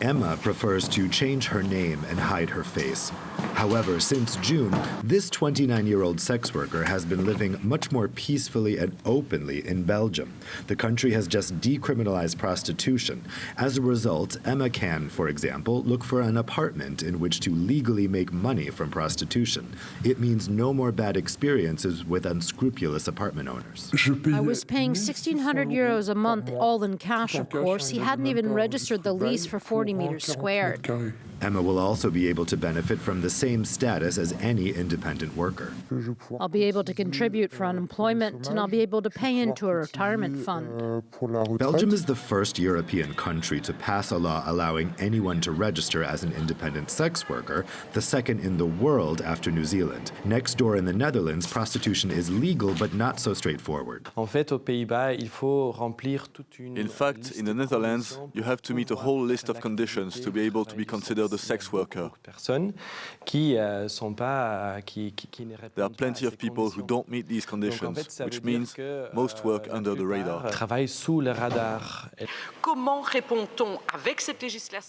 Emma prefers to change her name and hide her face. However, since June, this 29-year-old sex worker has been living much more peacefully and openly in Belgium. The country has just decriminalized prostitution. As a result, Emma can, for example, look for an apartment in which to legally make money from prostitution. It means no more bad experiences with unscrupulous apartment owners. I was paying 1,600 euros a month, all in cash, of course. He hadn't even registered the lease for 40 meters squared. Emma will also be able to benefit from the same status as any independent worker. I'll be able to contribute for unemployment, and I'll be able to pay into a retirement fund. Belgium is the first European country to pass a law allowing anyone to register as an independent sex worker, the second in the world after New Zealand. Next door in the Netherlands, prostitution is legal but not so straightforward. In fact, in the Netherlands, you have to meet a whole list of conditions to be able to be considered a sex worker. There are plenty of people who don't meet these conditions, which means most work under the radar.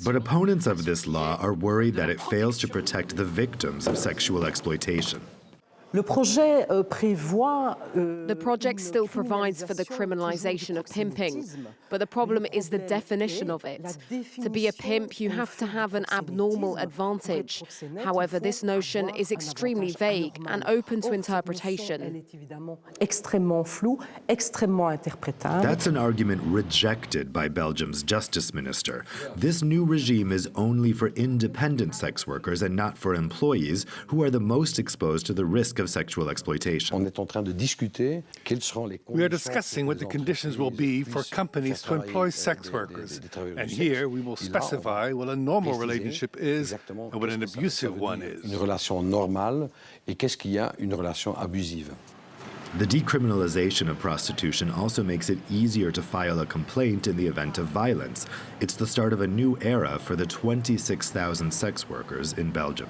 But opponents of this law are worried that it fails to protect the victims of sexual exploitation. The project still provides for the criminalization of pimping, but the problem is the definition of it. To be a pimp, you have to have an abnormal advantage. However, this notion is extremely vague and open to interpretation. That's an argument rejected by Belgium's justice minister. This new regime is only for independent sex workers and not for employees, who are the most exposed to the risk of sexual exploitation. We are discussing what the conditions will be for companies to employ sex workers. And here we will specify what a normal relationship is and what an abusive one is. The decriminalization of prostitution also makes it easier to file a complaint in the event of violence. It's the start of a new era for the 26,000 sex workers in Belgium.